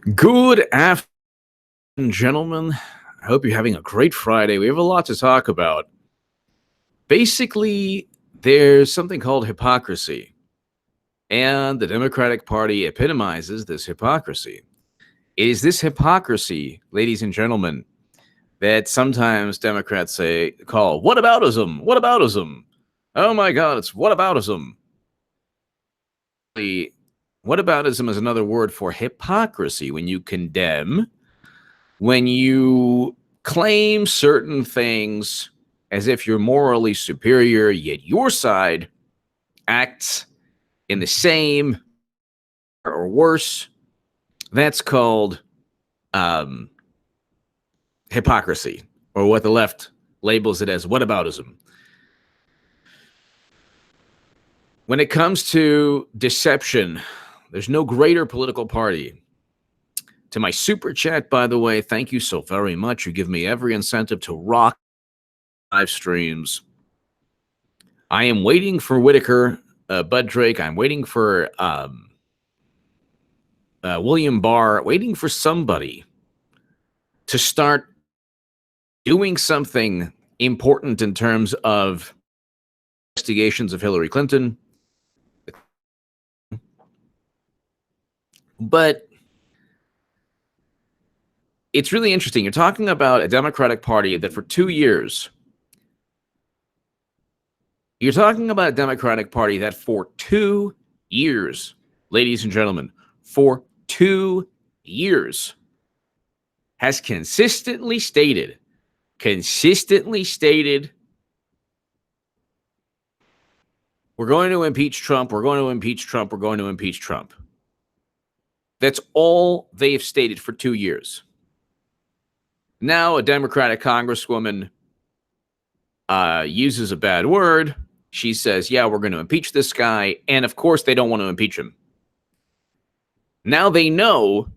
Good afternoon, gentlemen. I hope you're having a great Friday. We have a lot to talk about. Basically, there's something called hypocrisy, and the Democratic Party epitomizes this hypocrisy. It is this hypocrisy, ladies and gentlemen, that sometimes Democrats call whataboutism, whataboutism. Oh my God, it's whataboutism. Whataboutism is another word for hypocrisy. When you condemn, when you claim certain things as if you're morally superior, yet your side acts in the same or worse, that's called hypocrisy, or what the left labels it as whataboutism. When it comes to deception, there's no greater political party. To my super chat, by the way, thank you so very much. You give me every incentive to rock live streams. I am waiting for Whitaker, Bud Drake. I'm waiting for William Barr, waiting for somebody to start doing something important in terms of investigations of Hillary Clinton. But it's really interesting. You're talking about a Democratic Party that for 2 years, ladies and gentlemen, for 2 years, has consistently stated, we're going to impeach Trump, we're going to impeach Trump, we're going to impeach Trump. That's all they've stated for 2 years. Now a Democratic congresswoman uses a bad word. She says, yeah, we're going to impeach this guy. And of course, they don't want to impeach him. Now they know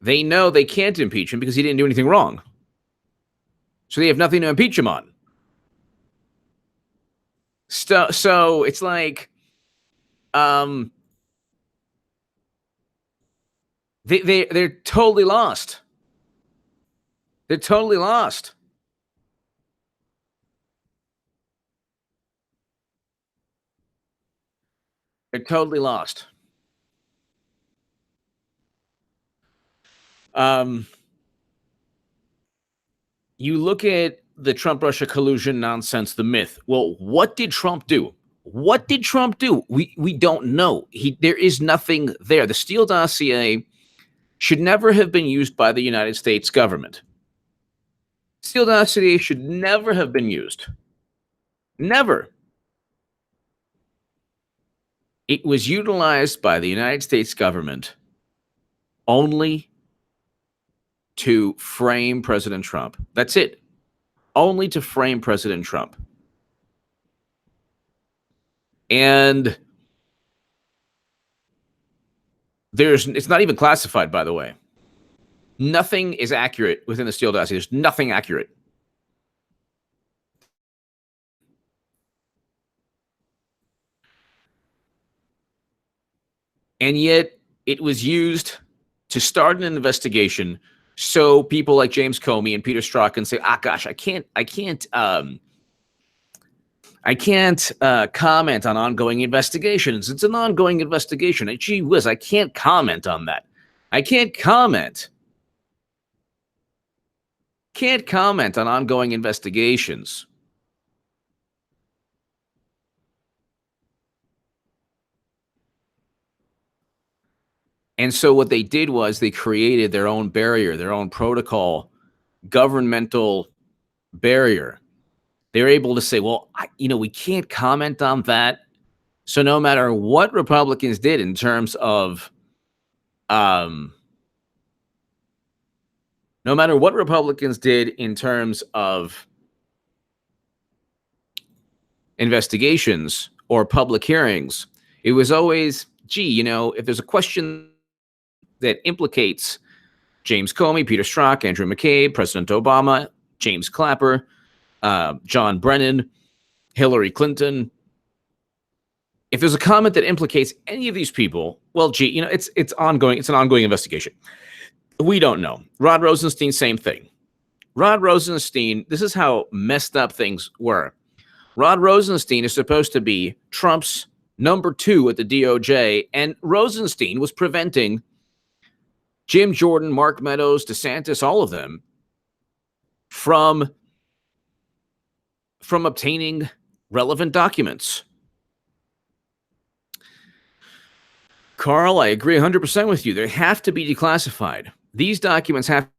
they can't impeach him because he didn't do anything wrong. So they have nothing to impeach him on. So it's like, they're totally lost. They're totally lost. They're totally lost. You look at the Trump-Russia collusion nonsense, the myth. Well, what did Trump do? What did Trump do? We don't know. There is nothing there. The Steele dossier should never have been used by the United States government. Steele dossier should never have been used. Never. It was utilized by the United States government only to frame President Trump. That's it. Only to frame President Trump. And it's not even classified, by the way. Nothing is accurate within the Steele dossier. There's nothing accurate. And yet it was used to start an investigation so people like James Comey and Peter Strzok can say, gosh, I can't comment on ongoing investigations. It's an ongoing investigation. Gee whiz, I can't comment on that. I can't comment on ongoing investigations. And so what they did was they created their own barrier, their own protocol, governmental barrier. They're able to say, well, we can't comment on that. So no matter what Republicans did in terms of, investigations or public hearings, it was always, if there's a question that implicates James Comey, Peter Strzok, Andrew McCabe, President Obama, James Clapper, John Brennan, Hillary Clinton, if there's a comment that implicates any of these people, well, gee, you know, it's ongoing. It's an ongoing investigation. We don't know. Rod Rosenstein, same thing. Rod Rosenstein, this is how messed up things were. Rod Rosenstein is supposed to be Trump's number 2 at the DOJ, and Rosenstein was preventing Jim Jordan, Mark Meadows, DeSantis, all of them from obtaining relevant documents. Carl, I agree 100% with you. They have to be declassified. These documents have to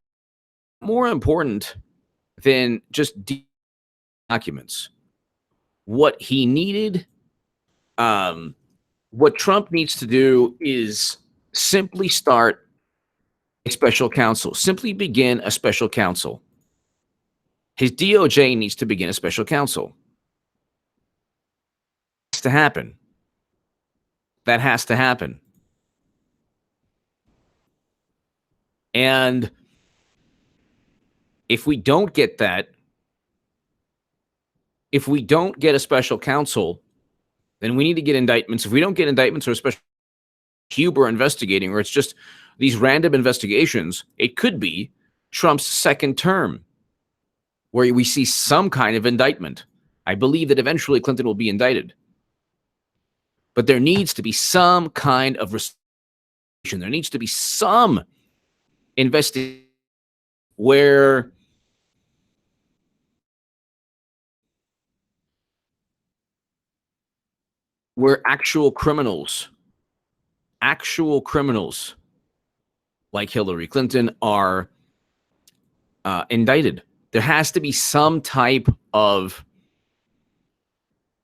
be more important than just documents. What he needed, what Trump needs to do is simply start a special counsel, simply begin a special counsel. His DOJ needs to begin a special counsel. It has to happen. That has to happen. And if we don't get that, if we don't get a special counsel, then we need to get indictments. If we don't get indictments or a special Huber investigating, or it's just these random investigations, it could be Trump's second term where we see some kind of indictment. I believe that eventually Clinton will be indicted. But there needs to be some kind of restoration. There needs to be some investigation where actual criminals like Hillary Clinton are indicted. There has to be some type of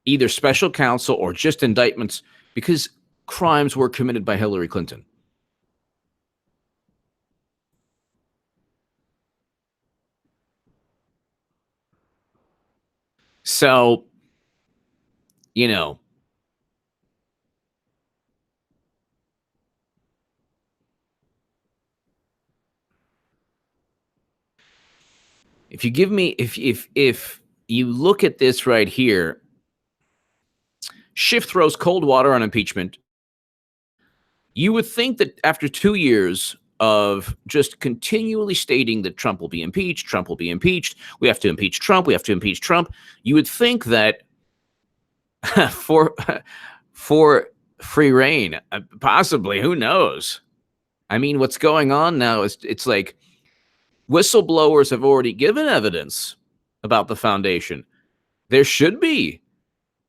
either special counsel or just indictments because crimes were committed by Hillary Clinton. So, you know, if you give me, if you look at this right here, Schiff throws cold water on impeachment. You would think that after 2 years of just continually stating that Trump will be impeached, Trump will be impeached, we have to impeach Trump, we have to impeach Trump, you would think that for free reign, possibly, who knows? I mean, what's going on now is it's like whistleblowers have already given evidence about the foundation. There should be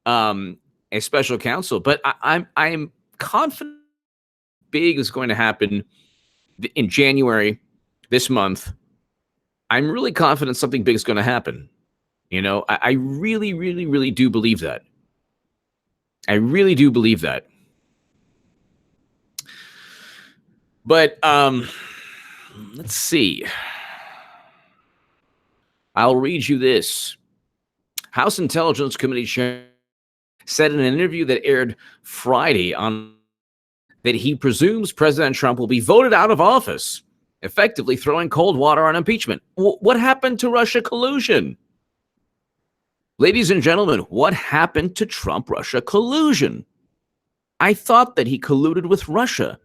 a special counsel, but I'm confident big is going to happen in January this month. I'm really confident something big is going to happen. You know, I really, really, really do believe that. I really do believe that. But let's see. I'll read you this. House Intelligence Committee Chair said in an interview that aired Friday on that he presumes President Trump will be voted out of office, effectively throwing cold water on impeachment. What happened to Russia collusion? Ladies and gentlemen, what happened to Trump-Russia collusion? I thought that he colluded with Russia.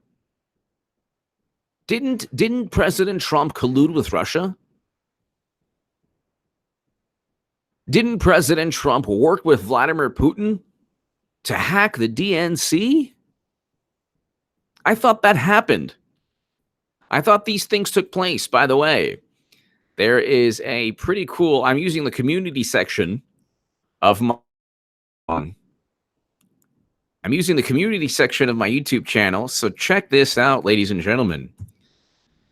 Didn't President Trump collude with Russia? Didn't President Trump work with Vladimir Putin to hack the DNC? I thought that happened. I thought these things took place. By the way, there is a pretty cool, I'm using the community section of my YouTube channel. So check this out, ladies and gentlemen.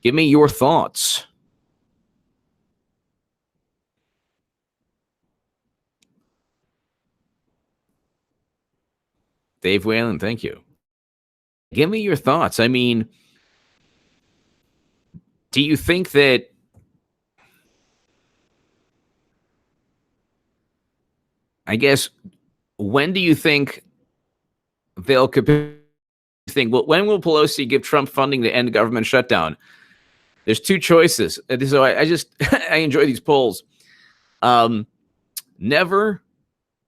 Give me your thoughts. Dave Whalen, thank you. Give me your thoughts. I mean, do you think that I guess when do you think they'll think, well, when will Pelosi give Trump funding to end government shutdown? There's two choices. So I just I enjoy these polls. Never,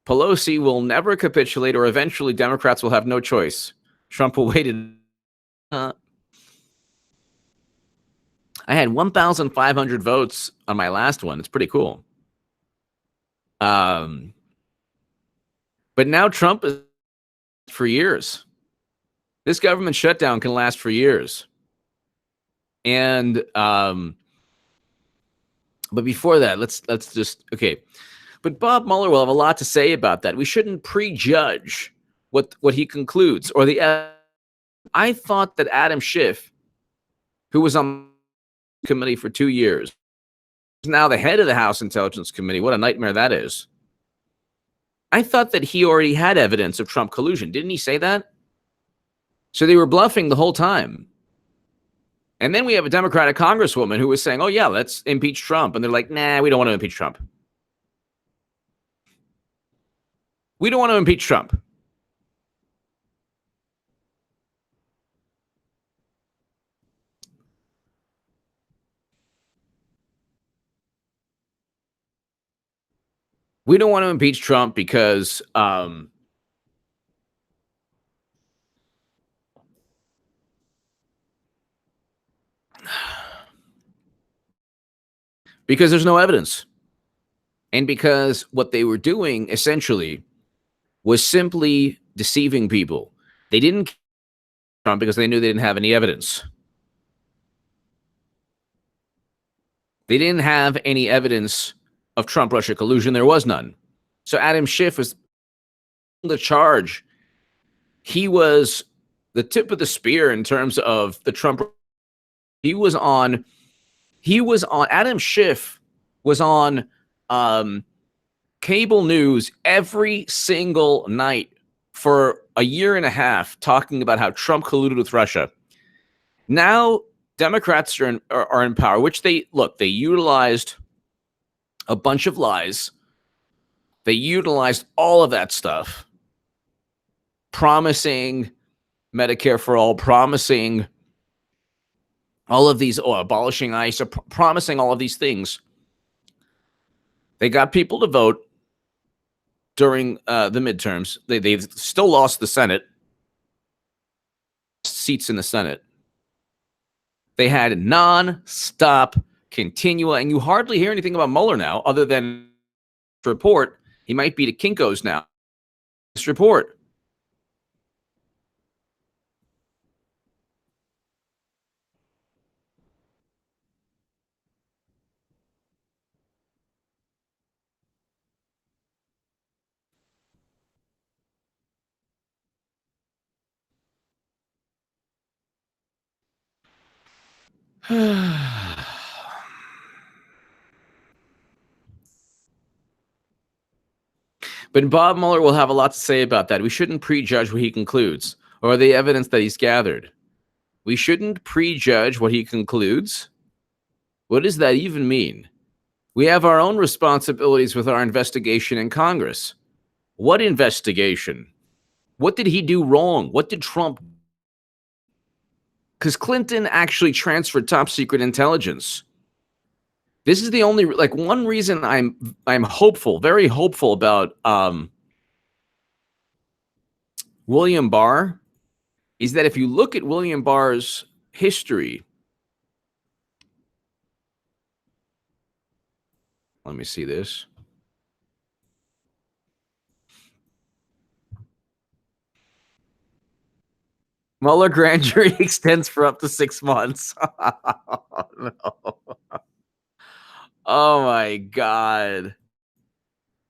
Pelosi will never capitulate, or eventually Democrats will have no choice. Trump will wait. I had 1,500 votes on my last one. It's pretty cool. But now Trump is for years. This government shutdown can last for years. And but before that, let's just okay. But Bob Mueller will have a lot to say about that. We shouldn't prejudge what he concludes or the. I thought that Adam Schiff, who was on the committee for 2 years, is now the head of the House Intelligence Committee. What a nightmare that is. I thought that he already had evidence of Trump collusion. Didn't he say that? So they were bluffing the whole time. And then we have a Democratic congresswoman who was saying, oh, yeah, let's impeach Trump. And they're like, nah, we don't want to impeach Trump. We don't want to impeach Trump. We don't want to impeach Trump because there's no evidence. And because what they were doing essentially was simply deceiving people. They didn't kill Trump because they knew they didn't have any evidence. They didn't have any evidence of Trump-Russia collusion. There was none. So Adam Schiff was the charge. He was the tip of the spear in terms of the Trump. Adam Schiff was on cable news every single night for a year and a half talking about how Trump colluded with Russia. Now Democrats are in power, which they utilized a bunch of lies. They utilized all of that stuff, promising Medicare for all, promising all of these, abolishing ICE, promising all of these things. They got people to vote during the midterms. They've still lost the Senate, seats in the Senate. They had non-stop, continual, and you hardly hear anything about Mueller now, other than this report. He might be to Kinko's now. This report. But Bob Mueller will have a lot to say about that. We shouldn't prejudge what he concludes or the evidence that he's gathered. We shouldn't prejudge what he concludes. What does that even mean? We have our own responsibilities with our investigation in Congress. What investigation? What did he do wrong? What did Trump? Because Clinton actually transferred top secret intelligence. This is the only one reason I'm hopeful, very hopeful about William Barr is that if you look at William Barr's history, let me see this. Mueller grand jury extends for up to 6 months. Oh, no. Oh my God.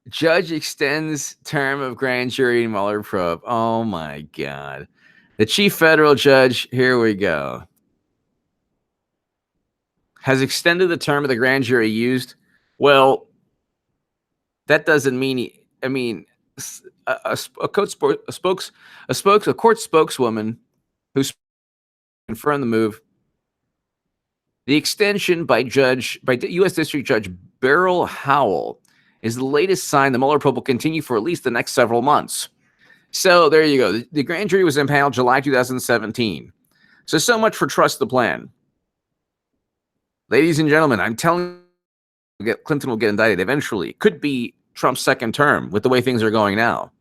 Judge extends term of grand jury in Mueller probe. Oh my God. The chief federal judge, here we go, has extended the term of the grand jury used. Well, that doesn't mean, a court spokeswoman who confirmed the move. The extension by U.S. District Judge Beryl Howell is the latest sign the Mueller probe will continue for at least the next several months. So there you go. The grand jury was impaneled July 2017. So much for trust the plan. Ladies and gentlemen, I'm telling you, Clinton will get indicted eventually. Could be Trump's second term with the way things are going now.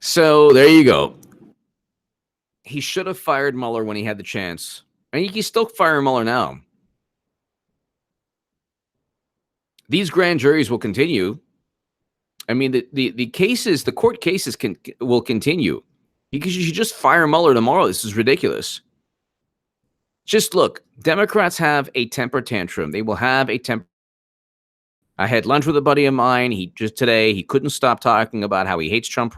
So there you go. He should have fired Mueller when he had the chance. And he can still fire Mueller now. These grand juries will continue. I mean, the cases, the court cases will continue. Because you should just fire Mueller tomorrow. This is ridiculous. Just look, Democrats have a temper tantrum. They will have a temper. I had lunch with a buddy of mine. He couldn't stop talking about how he hates Trump.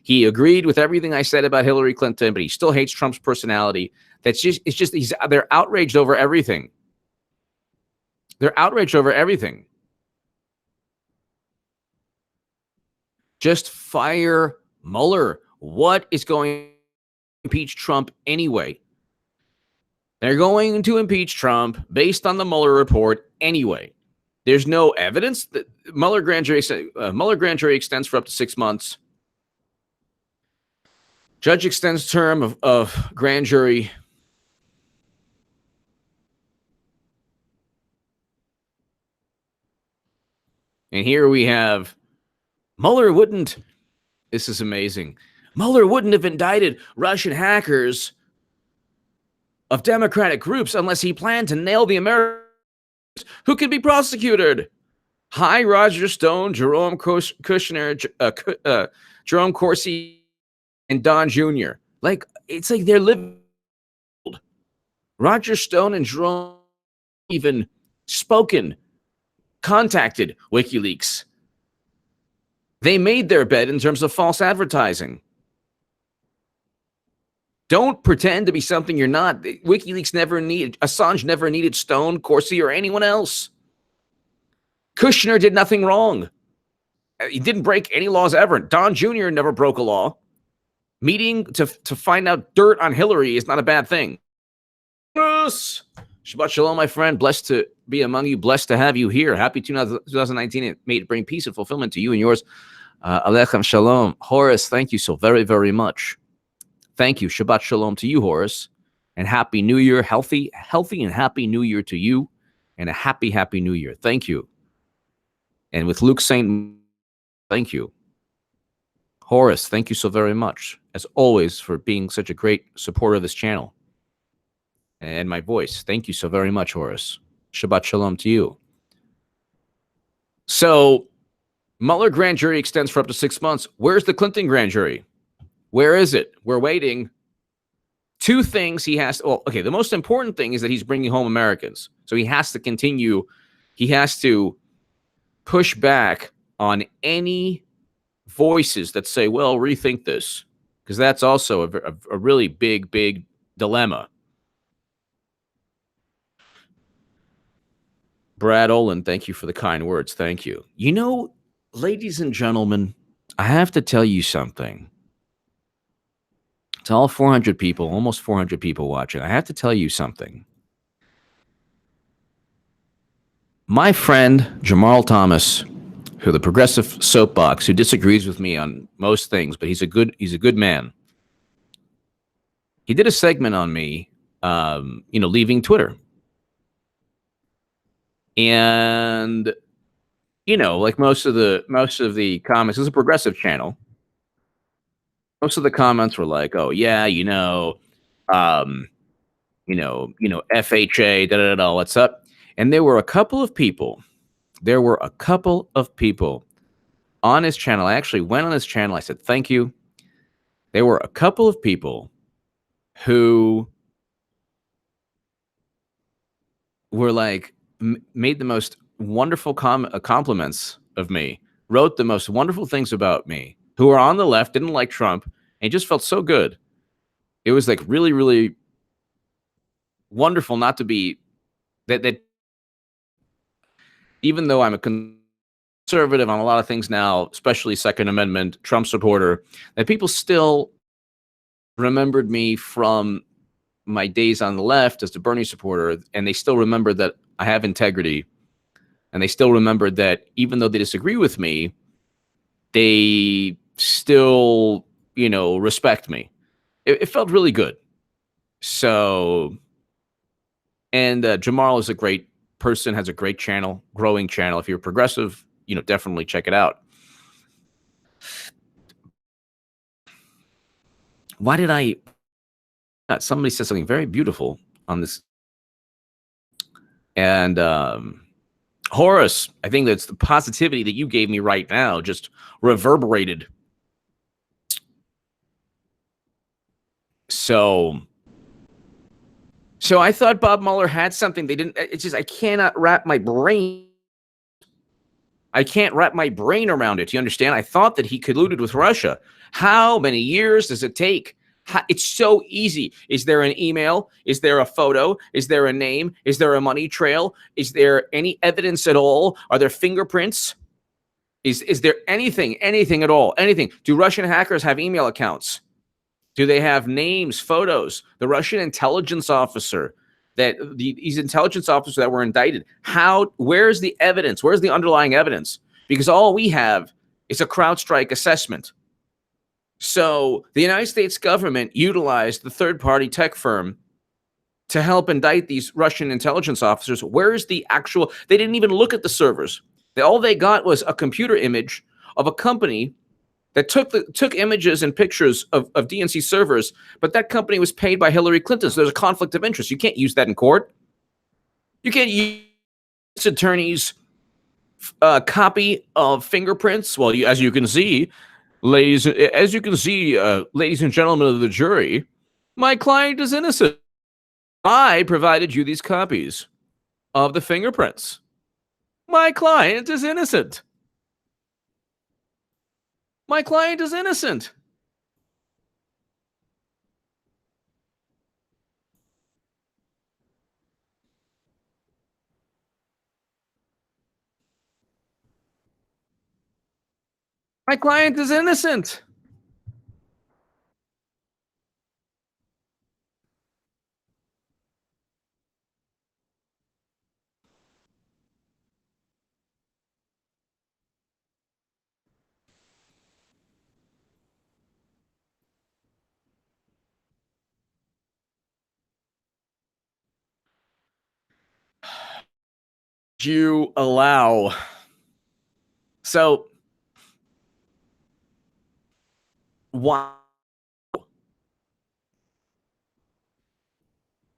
He agreed with everything I said about Hillary Clinton, but he still hates Trump's personality. They're outraged over everything. They're outraged over everything. Just fire Mueller. What is going to impeach Trump anyway? They're going to impeach Trump based on the Mueller report anyway. There's no evidence that Mueller grand jury extends for up to 6 months. Judge extends term of grand jury. And here we have Mueller wouldn't. This is amazing. Mueller wouldn't have indicted Russian hackers of Democratic groups unless he planned to nail the Americans who could be prosecuted. Hi, Roger Stone, Jerome Kushner, Jerome Corsi, and Don Jr. Like, it's like they're living. Roger Stone and Jerome even contacted WikiLeaks. They made their bed in terms of false advertising. Don't pretend to be something you're not. Assange never needed Stone, Corsi, or anyone else. Kushner did nothing wrong. He didn't break any laws ever. Don Jr. never broke a law. Meeting to find out dirt on Hillary is not a bad thing. Yes. Shabbat shalom, my friend. Blessed to be among you. Blessed to have you here. Happy 2019. May it bring peace and fulfillment to you and yours. Alechem shalom. Horace, thank you so very, very much. Thank you. Shabbat shalom to you, Horace. And happy New Year. Healthy and happy New Year to you. And a happy, happy New Year. Thank you. And with Luke Saint, thank you. Horace, thank you so very much, as always, for being such a great supporter of this channel. And my voice. Thank you so very much, Horace. Shabbat shalom to you. So, Mueller grand jury extends for up to 6 months. Where's the Clinton grand jury? Where is it? We're waiting. Two things he has. The most important thing is that he's bringing home Americans. So he has to continue. He has to push back on any voices that say, well, rethink this. Because that's also a really big, big dilemma. Brad Olin, thank you for the kind words. Thank you. You know, ladies and gentlemen, I have to tell you something. To all 400 people, almost 400 people watching, I have to tell you something. My friend, Jamal Thomas, who the progressive soapbox, who disagrees with me on most things, but he's a good man. He did a segment on me, leaving Twitter. And, like most of the comments, it's a progressive channel. Most of the comments were like, "Oh yeah, FHA, what's up?" And there were a couple of people. On his channel. I actually went on his channel. I said, "Thank you." There were a couple of people who were like, made the most wonderful compliments of me, wrote the most wonderful things about me, who were on the left, didn't like Trump, and just felt so good. It was like really, really wonderful not to be that even though I'm a conservative on a lot of things now, especially Second Amendment, Trump supporter, that people still remembered me from my days on the left as the Bernie supporter, and they still remember that I have integrity, and they still remember that even though they disagree with me, they still, respect me. It felt really good. So, and Jamal is a great person, has a great channel, growing channel. If you're progressive, definitely check it out. Why did somebody said something very beautiful on this. And Horace, I think that's the positivity that you gave me right now just reverberated. So I thought Bob Mueller had something. They didn't. It's just I cannot wrap my brain. I can't wrap my brain around it. You understand? I thought that he colluded with Russia. How many years does it take? It's so easy. Is there an email? Is there a photo? Is there a name? Is there a money trail? Is there any evidence at all? Are there fingerprints? Is there anything at all? Anything? Do Russian hackers have email accounts? Do they have names, photos? The Russian intelligence officer, these intelligence officers that were indicted, where's the evidence? Where's the underlying evidence? Because all we have is a CrowdStrike assessment. So the United States government utilized the third-party tech firm to help indict these Russian intelligence officers. Where's the actual? They didn't even look at the servers. All they got was a computer image of a company that took images and pictures of DNC servers, but that company was paid by Hillary Clinton, so there's a conflict of interest. You can't use that in court. You can't use attorney's copy of fingerprints. Well, as you can see, ladies and gentlemen of the jury, my client is innocent. I provided you these copies of the fingerprints. My client is innocent. My client is innocent. My client is innocent. You allow. So why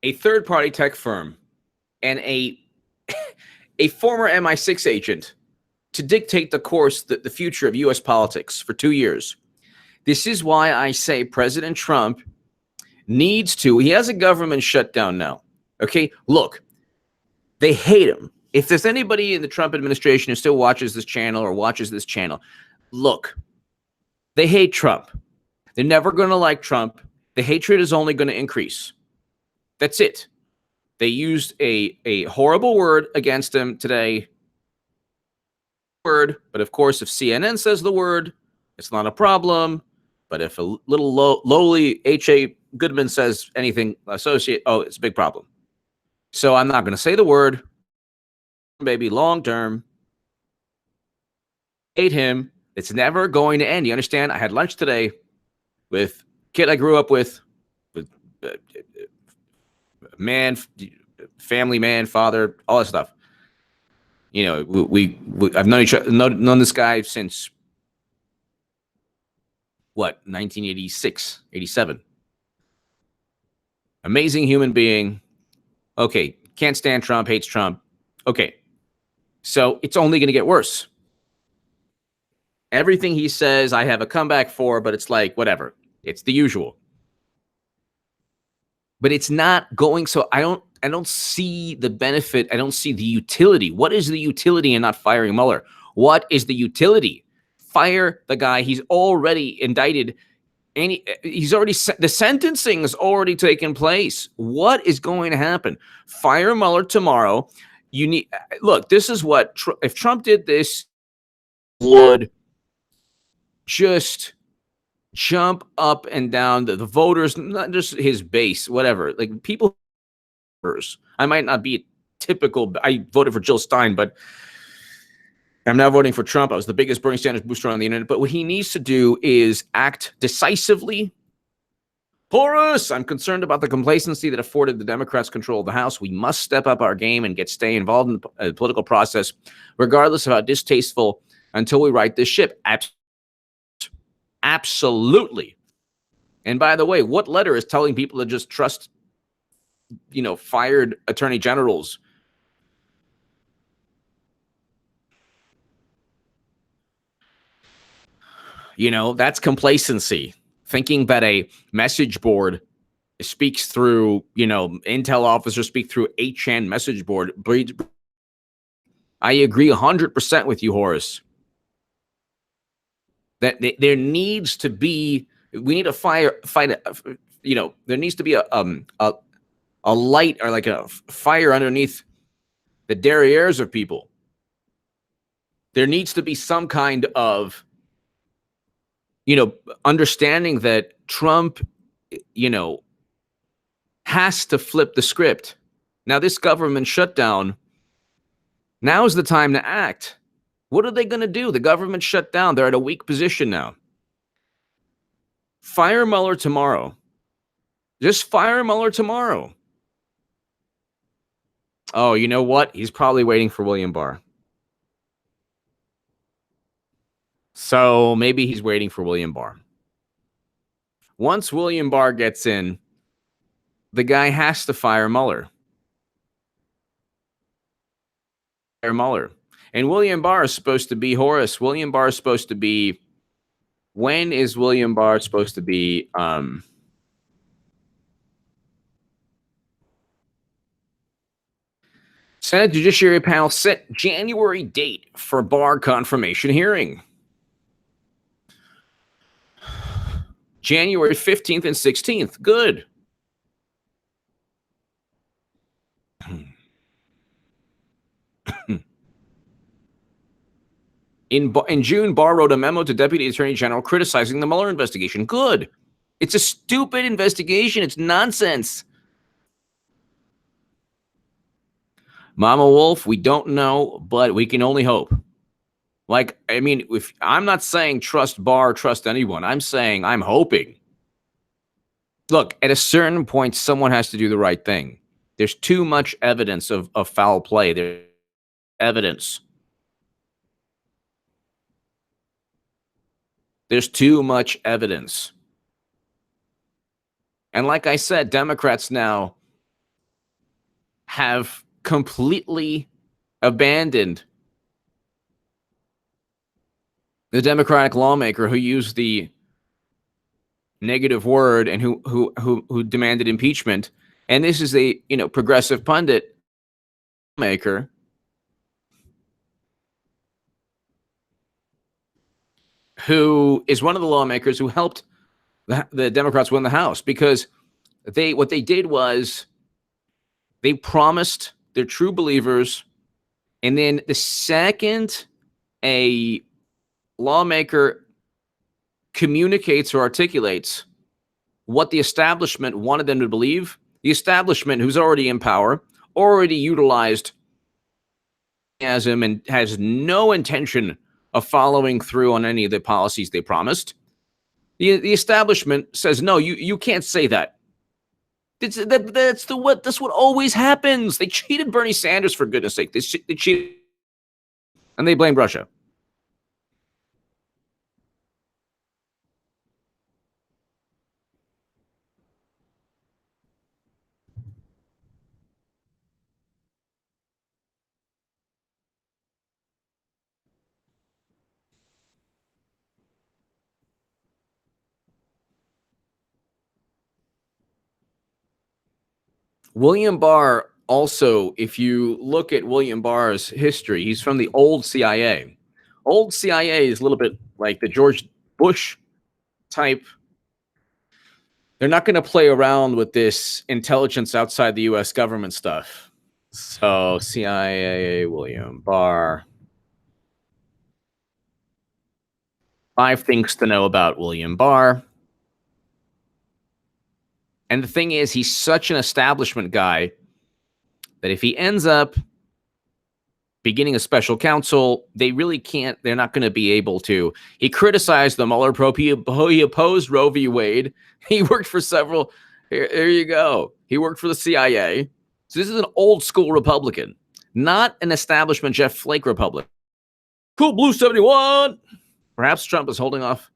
a third-party tech firm and a former MI6 agent to dictate the course, the future of U.S. politics for 2 years? This is why I say President Trump needs to. He has a government shutdown now. Okay, look, they hate him. If there's anybody in the Trump administration who still watches this channel or watches this channel, look, they hate Trump. They're never going to like Trump. The hatred is only going to increase. That's it. They used a horrible word against him today. But of course, if CNN says the word, it's not a problem. But if a little lowly H.A. Goodman says anything it's a big problem. So I'm not going to say the word. Baby, long term. Hate him. It's never going to end. You understand? I had lunch today with a kid I grew up with man, family man, father, all that stuff. I've known this guy since 1986, 87. Amazing human being. Okay, can't stand Trump, hates Trump. Okay, so it's only going to get worse. Everything he says, I have a comeback for, but it's like, whatever. It's the usual. But it's not going, so I don't see the benefit. I don't see the utility. What is the utility in not firing Mueller? What is the utility? Fire the guy. He's already indicted. The sentencing has already taken place. What is going to happen? Fire Mueller tomorrow. Look, this is what, if Trump did this, would just jump up and down the voters, not just his base, whatever. Like people, I might not be typical. I voted for Jill Stein, but I'm now voting for Trump. I was the biggest Bernie Sanders booster on the internet. But what he needs to do is act decisively Horace, I'm concerned about the complacency that afforded the Democrats control of the House. We must step up our game and stay involved in the political process, regardless of how distasteful, until we right this ship. Absolutely. And by the way, what letter is telling people to just trust, fired attorney generals? That's complacency. Thinking that a message board speaks through, intel officers speak through 8chan message board. I agree 100% with you, Horace. That there needs to be, we need to fight. There needs to be a light or like a fire underneath the derrieres of people. There needs to be some kind of, understanding that Trump, has to flip the script. Now, this government shutdown, now is the time to act. What are they going to do? The government shut down. They're at a weak position now. Fire Mueller tomorrow. Just fire Mueller tomorrow. Oh, you know what? He's probably waiting for William Barr. So maybe he's waiting for William Barr. Once William Barr gets in, the guy has to fire Mueller. And William Barr is supposed to be, Horace, William Barr is supposed to be, when is William Barr supposed to be, Senate Judiciary Panel set January date for Barr confirmation hearing. January 15th and 16th. Good. In June, Barr wrote a memo to Deputy Attorney General criticizing the Mueller investigation. Good. It's a stupid investigation. It's nonsense. Mama Wolf, we don't know, but we can only hope. If I'm not saying trust Barr, trust anyone. I'm saying I'm hoping. Look, at a certain point, someone has to do the right thing. There's too much evidence of foul play. There's evidence. There's too much evidence. And like I said, Democrats now have completely abandoned the Democratic lawmaker who used the negative word and who demanded impeachment. And this is a progressive pundit maker who is one of the lawmakers who helped the Democrats win the House, because what they did was they promised, they're true believers, and then the second a lawmaker communicates or articulates what the establishment wanted them to believe, the establishment, who's already in power, already utilized and has no intention of following through on any of the policies they promised. The establishment says, no, you can't say that. That's what always happens. They cheated Bernie Sanders, for goodness sake. They cheated, and they blamed Russia. William Barr also, if you look at William Barr's history, he's from the old CIA. Old CIA is a little bit like the George Bush type. They're not going to play around with this intelligence outside the U.S. government stuff. So CIA, William Barr. 5 things to know about William Barr. And the thing is, he's such an establishment guy that if he ends up beginning a special counsel. They really can't. They're not going to be able to. He criticized the Mueller probe. He opposed Roe v. Wade. He worked for several. Here you go. He worked for the CIA. So this is an old school Republican, not an establishment Jeff Flake Republican. Cool Blue 71. Perhaps Trump is holding off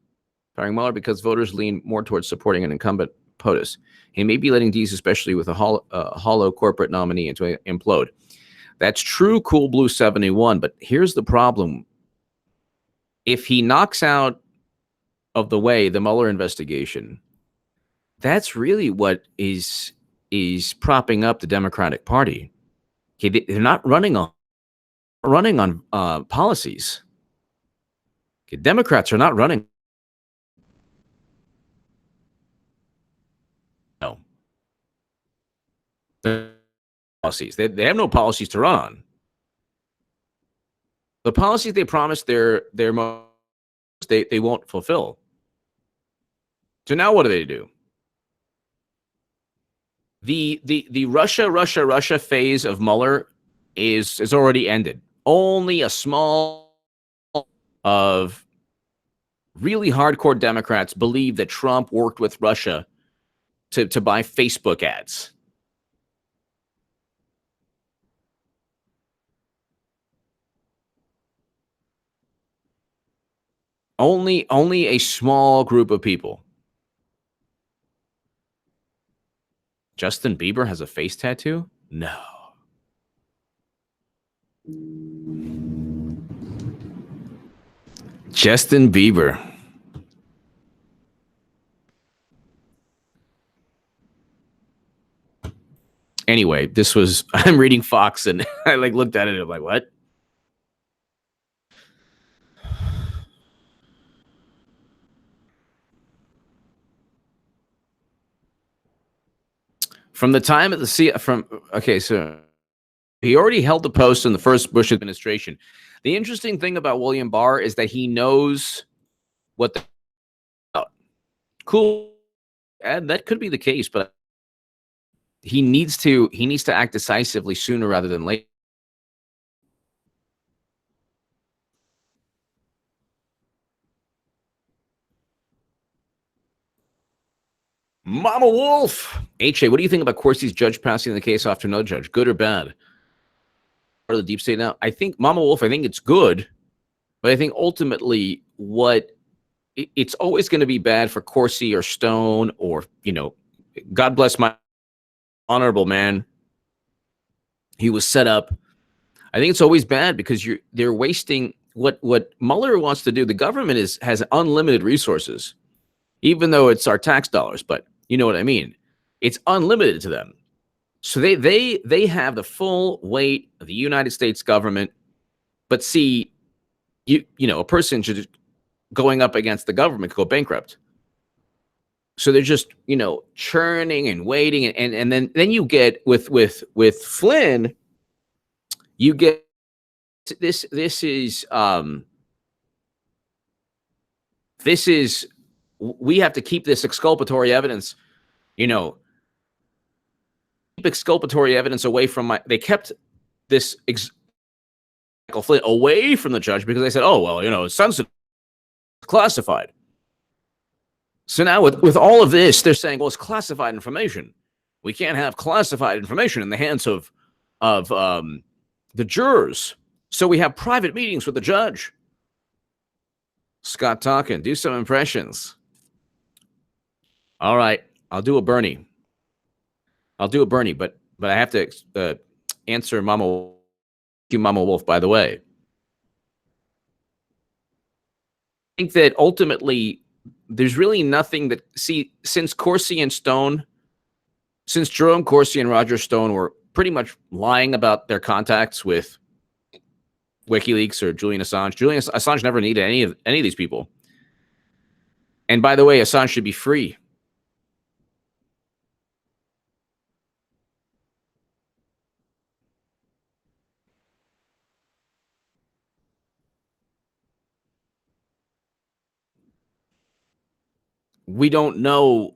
firing Mueller because voters lean more towards supporting an incumbent POTUS. He may be letting D's, especially with a hollow corporate nominee, to implode. That's true, Cool Blue 71. But here's the problem. If he knocks out of the way the Mueller investigation, that's really what is propping up the Democratic Party. Okay, they're not running on policies. Okay, Democrats are not running. No. Policies. They have no policies to run on. The policies they promised they won't fulfill. So now what do? The Russia phase of Mueller is already ended. Only a small of really hardcore Democrats believe that Trump worked with Russia to buy Facebook ads. Only a small group of people. Justin Bieber has a face tattoo? No. Justin Bieber. Anyway, I'm reading Fox and I looked at it and I'm like, what? From the time of so he already held the post in the first Bush administration. The interesting thing about William Barr is that he knows what cool, and that could be the case, but he needs to act decisively sooner rather than later. Mama Wolf. HA, what do you think about Corsi's judge passing the case off to another judge? Good or bad? Part of the deep state now? I think Mama Wolf, I think it's good, but I think ultimately it's always going to be bad for Corsi or Stone or, God bless my honorable man. He was set up. I think it's always bad because they're wasting what Mueller wants to do. The government has unlimited resources, even though it's our tax dollars, but you know what I mean? It's unlimited to them. So they have the full weight of the United States government, but see, a person should going up against the government could go bankrupt. So they're just, churning and waiting. And then you get with Flynn, you get this is we have to keep this exculpatory evidence, keep exculpatory evidence away from they kept this Flynn away from the judge because they said, oh, well, it's sensitive, classified. So now with all of this, they're saying, well, it's classified information. We can't have classified information in the hands of the jurors. So we have private meetings with the judge. Scott talking, do some impressions. All right, I'll do a Bernie, but I have to answer Mama Wolf, by the way. I think that ultimately there's really nothing that, since Corsi and Stone, since Jerome Corsi and Roger Stone were pretty much lying about their contacts with WikiLeaks or Julian Assange never needed any of these people. And by the way, Assange should be free. We don't know,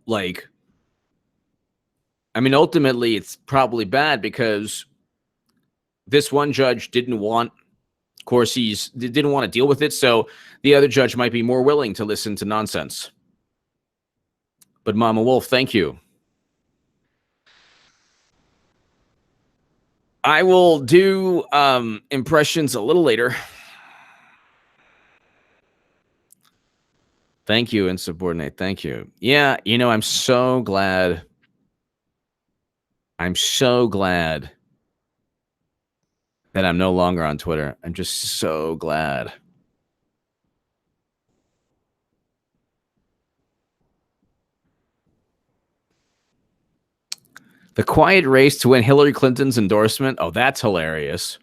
ultimately it's probably bad because this one judge didn't want, of course, didn't want to deal with it, so the other judge might be more willing to listen to nonsense. But Mama Wolf, thank you. I will do impressions a little later. Thank you, Insubordinate. Thank you. Yeah, I'm so glad. I'm so glad that I'm no longer on Twitter. I'm just so glad. The quiet race to win Hillary Clinton's endorsement. Oh, that's hilarious.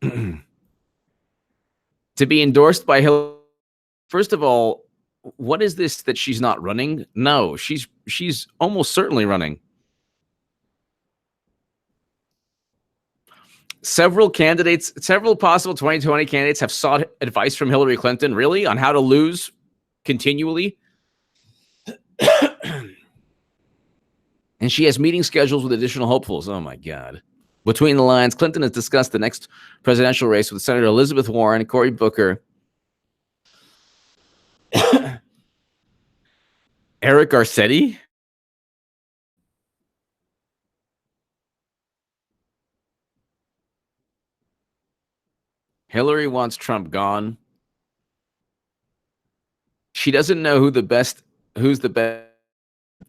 To be endorsed by Hillary. First of all, what is this that she's not running? No, she's almost certainly running. Several possible 2020 candidates have sought advice from Hillary Clinton, really, on how to lose continually. And she has meeting schedules with additional hopefuls. Oh, my God. Between the lines, Clinton has discussed the next presidential race with Senator Elizabeth Warren, Cory Booker, Eric Garcetti. Hillary wants Trump gone. She doesn't know who's the best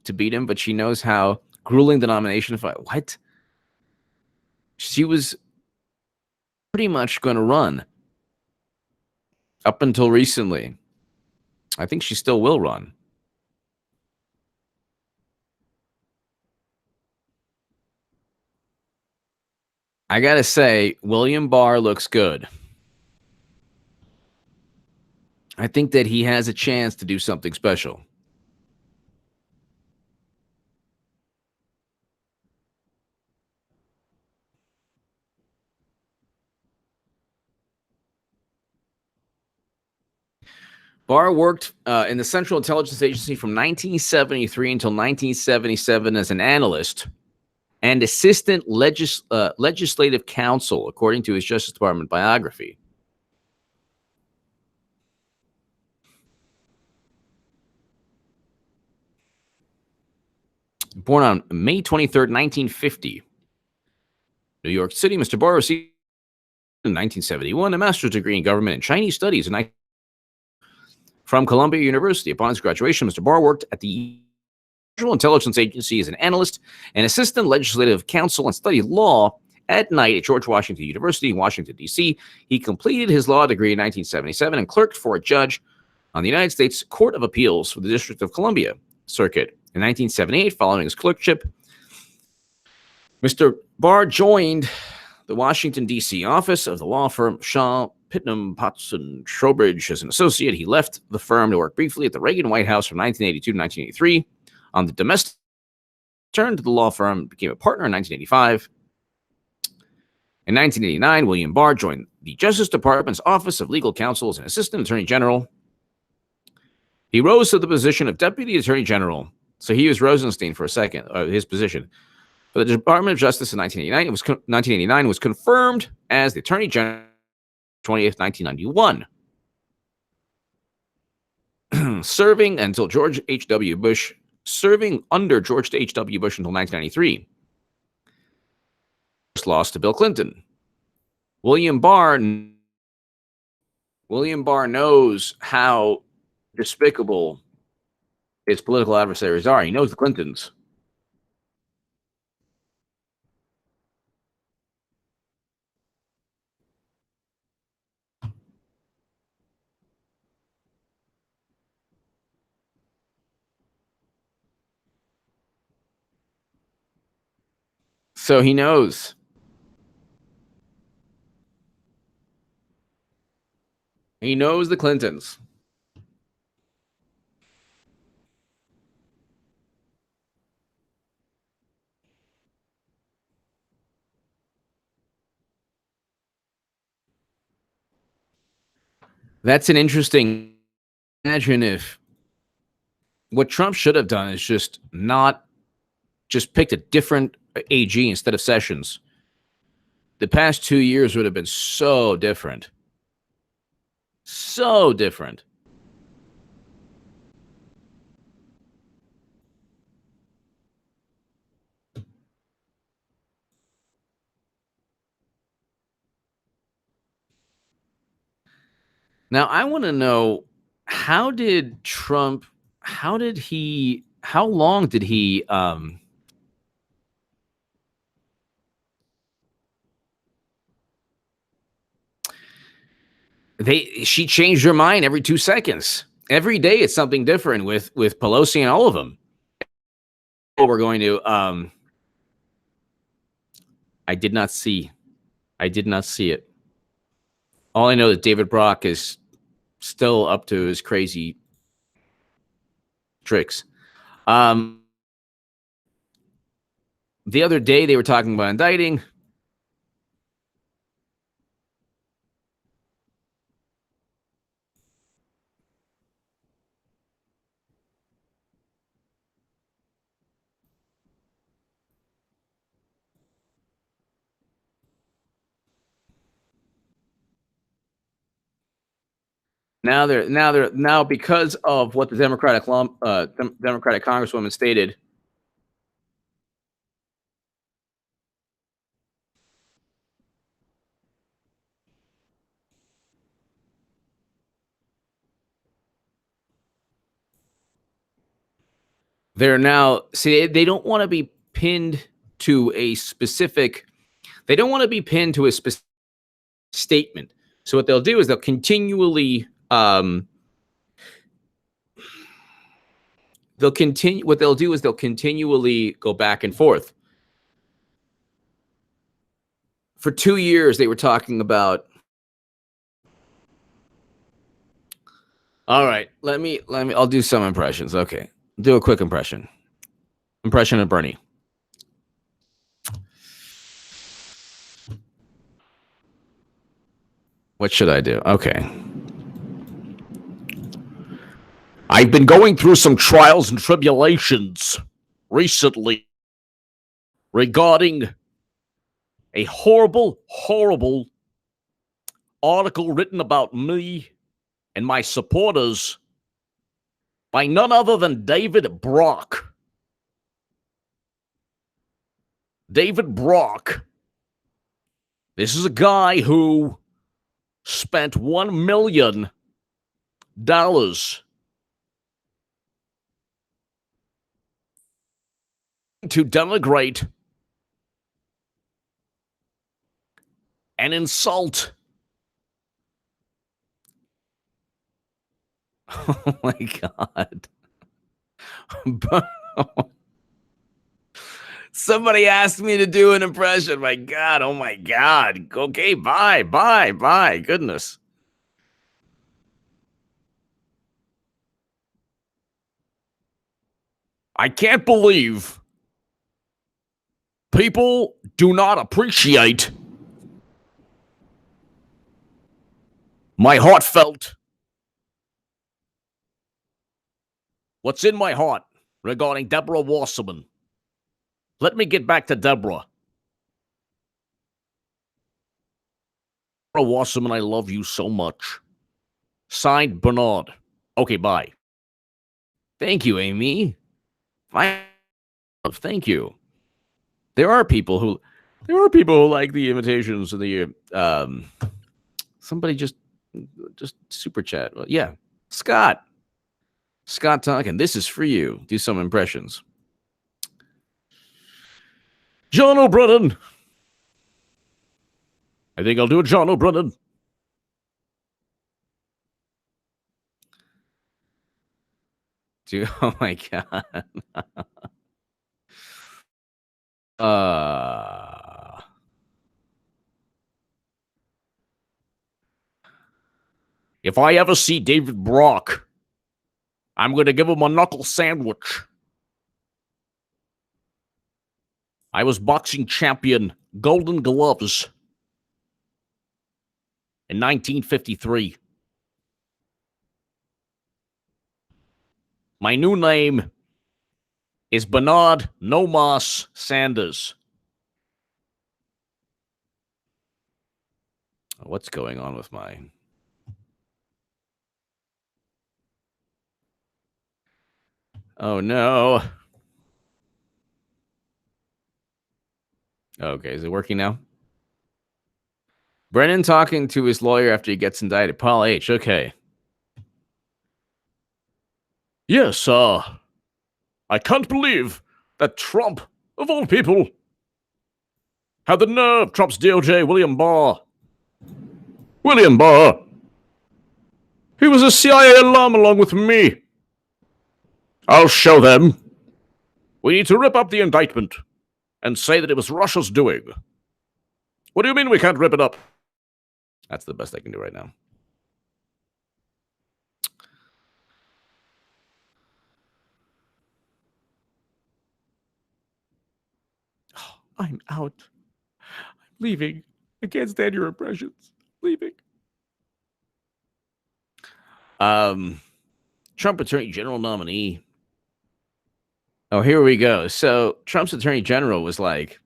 to beat him, but she knows how grueling the nomination fight. What? She was pretty much going to run up until recently. I think she still will run. I got to say, William Barr looks good. I think that he has a chance to do something special. Barr worked in the Central Intelligence Agency from 1973 until 1977 as an analyst and assistant legislative counsel, according to his Justice Department biography. Born on May 23rd, 1950. New York City, Mr. Barr received in 1971 a master's degree in government and Chinese studies from Columbia University. Upon his graduation, Mr. Barr worked at the Central Intelligence Agency as an analyst and assistant legislative counsel and studied law at night at George Washington University in Washington, D.C. He completed his law degree in 1977 and clerked for a judge on the United States Court of Appeals for the District of Columbia Circuit. In 1978, following his clerkship, Mr. Barr joined the Washington, D.C. office of the law firm Shaw, Pitnam, Potts, and Trowbridge as an associate. He left the firm to work briefly at the Reagan White House from 1982 to 1983 on the domestic. Returned to the law firm, became a partner in 1985. In 1989, William Barr joined the Justice Department's Office of Legal Counsel as an assistant attorney general. He rose to the position of deputy attorney general. So he was Rosenstein for a second, his position. For the Department of Justice in 1989, was confirmed as the attorney general 20th, 1991. Serving under George H.W. Bush until 1993. Lost to Bill Clinton. William Barr knows how despicable his political adversaries are. He knows the Clintons. So he knows. He knows the Clintons. That's an interesting. Imagine if what Trump should have done is just picked a different AG instead of Sessions. the past 2 years would have been so different. So different. Now, I want to know, how did Trump, how long did he, she changed her mind every 2 seconds. Every day it's something different with Pelosi and all of them. We're going to, I did not see it. All I know is David Brock is still up to his crazy tricks. The other day they were talking about indicting. Now because of what the Democratic Congresswoman stated. They're now, see, they don't want to be pinned to a specific. They don't want to be pinned to a specific statement. So what they'll do is they'll continually what they'll do is they'll continually go back and forth. For 2 years they were talking about, all right, let me I'll do some impressions. Okay. Do a quick impression of Bernie. What should I do? Okay. I've been going through some trials and tribulations recently regarding a horrible, horrible article written about me and my supporters by none other than David Brock. David Brock. This is a guy who spent $1 million to denigrate and insult. Oh my God. Somebody asked me to do an impression. My God. Oh my God. Okay. Bye. Goodness. I can't believe people do not appreciate my heartfelt, what's in my heart regarding Deborah Wasserman. Let me get back to Deborah. Deborah Wasserman, I love you so much. Signed, Bernard. Okay, bye. Thank you, Amy. Thank you. There are people who like the invitations of the somebody just super chat. Well, yeah. Scott talking. This is for you. Do some impressions. John O'Brien. I think I'll do a John O'Brien. Oh my God. If I ever see David Brock, I'm going to give him a knuckle sandwich. I was boxing champion, Golden Gloves, in 1953. My new name is Bernard No Mas Sanders. What's going on with my... Oh, no. Okay, is it working now? Brennan talking to his lawyer after he gets indicted. Paul H. Okay. Yes, I can't believe that Trump, of all people, had the nerve, Trump's DOJ, William Barr. William Barr. He was a CIA alum along with me. I'll show them. We need to rip up the indictment and say that it was Russia's doing. What do you mean we can't rip it up? That's the best I can do right now. I'm out. I'm leaving. I can't stand your impressions. Leaving. Trump Attorney General nominee. Oh, here we go. So Trump's Attorney General was like,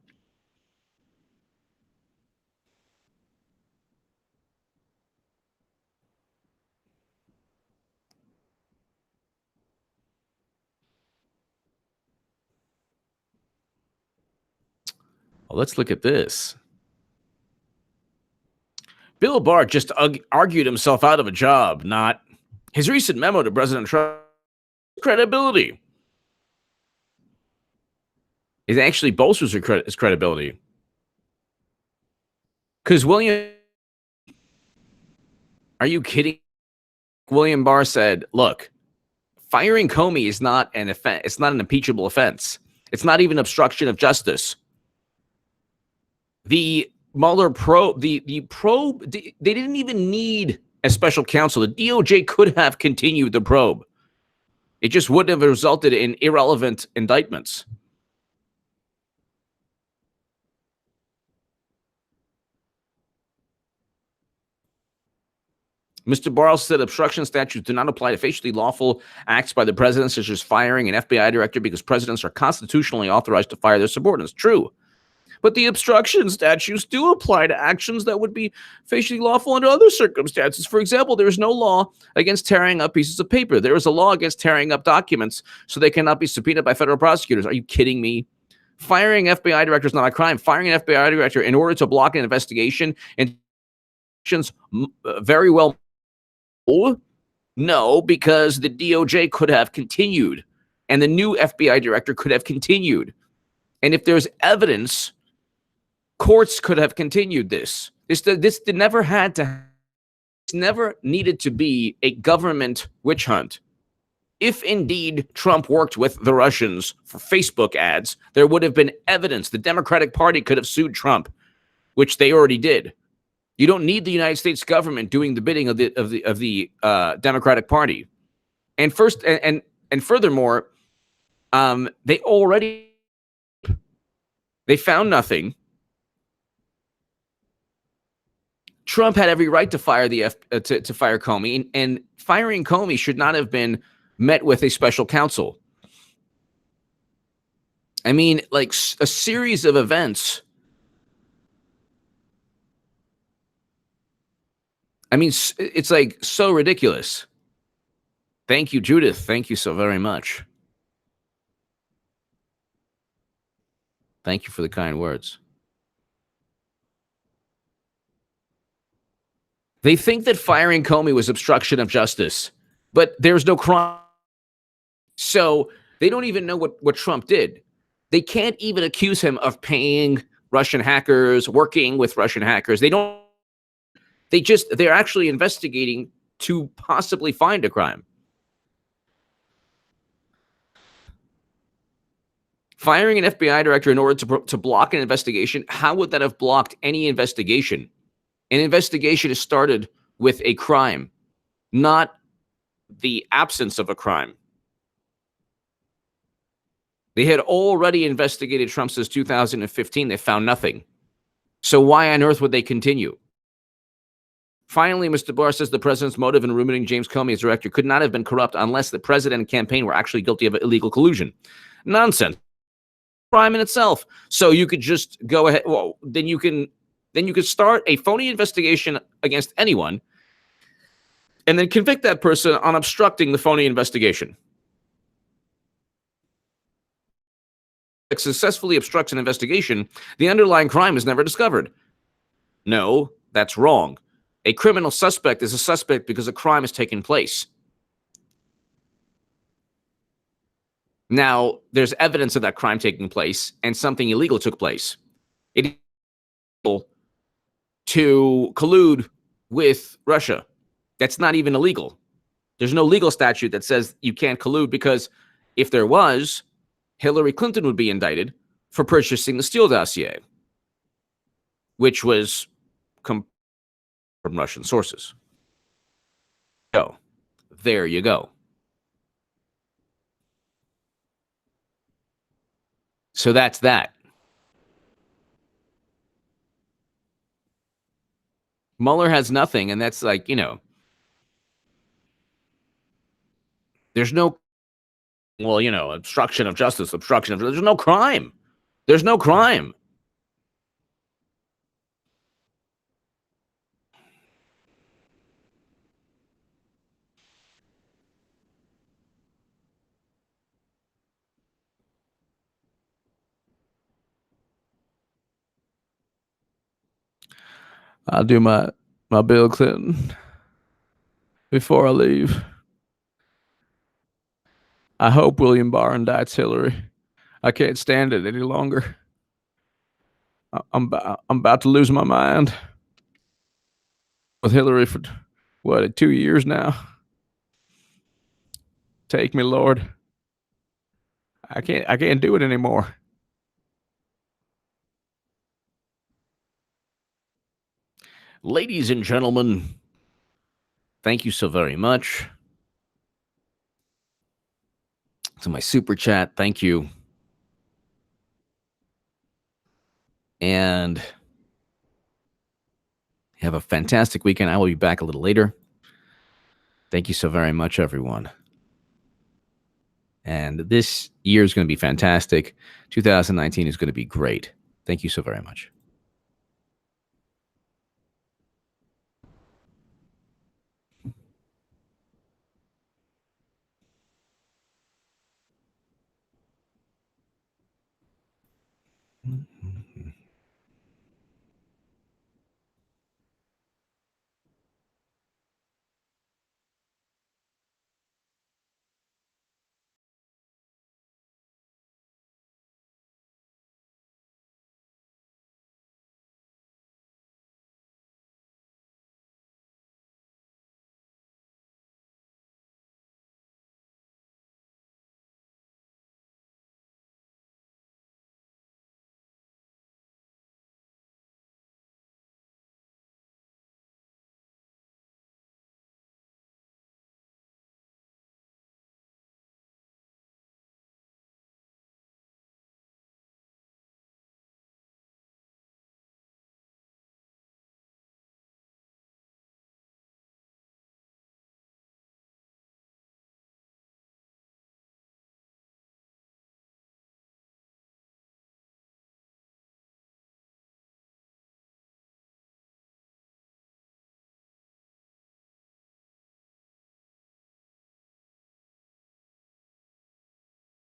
well, let's look at this. Bill Barr just argued himself out of a job, not his recent memo to President Trump's credibility. It actually bolsters his credibility. Because William, are you kidding? William Barr said, look, firing Comey is not an offense. It's not an impeachable offense. It's not even obstruction of justice. The Mueller probe, the probe, they didn't even need a special counsel. The DOJ could have continued the probe. It just wouldn't have resulted in irrelevant indictments. Mr. Barr said obstruction statutes do not apply to facially lawful acts by the president, such as firing an FBI director, because presidents are constitutionally authorized to fire their subordinates. True. But the obstruction statutes do apply to actions that would be facially lawful under other circumstances. For example, there is no law against tearing up pieces of paper. There is a law against tearing up documents so they cannot be subpoenaed by federal prosecutors. Are you kidding me? Firing an FBI director is not a crime. Firing an FBI director in order to block an investigation and very well. No, because the DOJ could have continued and the new FBI director could have continued. And if there's evidence, courts could have continued this. This never had to, it's never needed to be a government witch hunt. If indeed Trump worked with the Russians for Facebook ads, there would have been evidence. The Democratic Party could have sued Trump, which they already did. You don't need the United States government doing the bidding of the Democratic Party. And furthermore, they found nothing. Trump had every right to fire to fire Comey, and firing Comey should not have been met with a special counsel. I mean, like a series of events. I mean, it's like so ridiculous. Thank you, Judith. Thank you so very much. Thank you for the kind words. They think that firing Comey was obstruction of justice, but there's no crime. So they don't even know what Trump did. They can't even accuse him of paying Russian hackers, working with Russian hackers. They're actually investigating to possibly find a crime. Firing an FBI director in order to block an investigation, how would that have blocked any investigation? An investigation is started with a crime, not the absence of a crime. They had already investigated Trump since 2015. They found nothing. So why on earth would they continue? Finally, Mr. Barr says the president's motive in removing James Comey as director could not have been corrupt unless the president and campaign were actually guilty of illegal collusion. Nonsense. Crime in itself. So you could just go ahead. Well, then you can then you could start a phony investigation against anyone and then convict that person on obstructing the phony investigation. If successfully obstructs an investigation, the underlying crime is never discovered. No, that's wrong. A criminal suspect is a suspect because a crime has taken place. Now, there's evidence of that crime taking place, and something illegal took place. It is illegal to collude with Russia. That's not even illegal. There's no legal statute that says you can't collude, because if there was, Hillary Clinton would be indicted for purchasing the Steele dossier, which was from Russian sources. So, there you go. So that's that. Mueller has nothing, and that's like, there's no, obstruction of justice, there's no crime. There's no crime. I'll do my Bill Clinton before I leave. I hope William Barr indicts Hillary. I can't stand it any longer. I'm about to lose my mind with Hillary for 2 years now. Take me, Lord. I can't do it anymore. Ladies and gentlemen, thank you so very much. To my super chat, thank you. And have a fantastic weekend. I will be back a little later. Thank you so very much, everyone. And this year is going to be fantastic. 2019 is going to be great. Thank you so very much.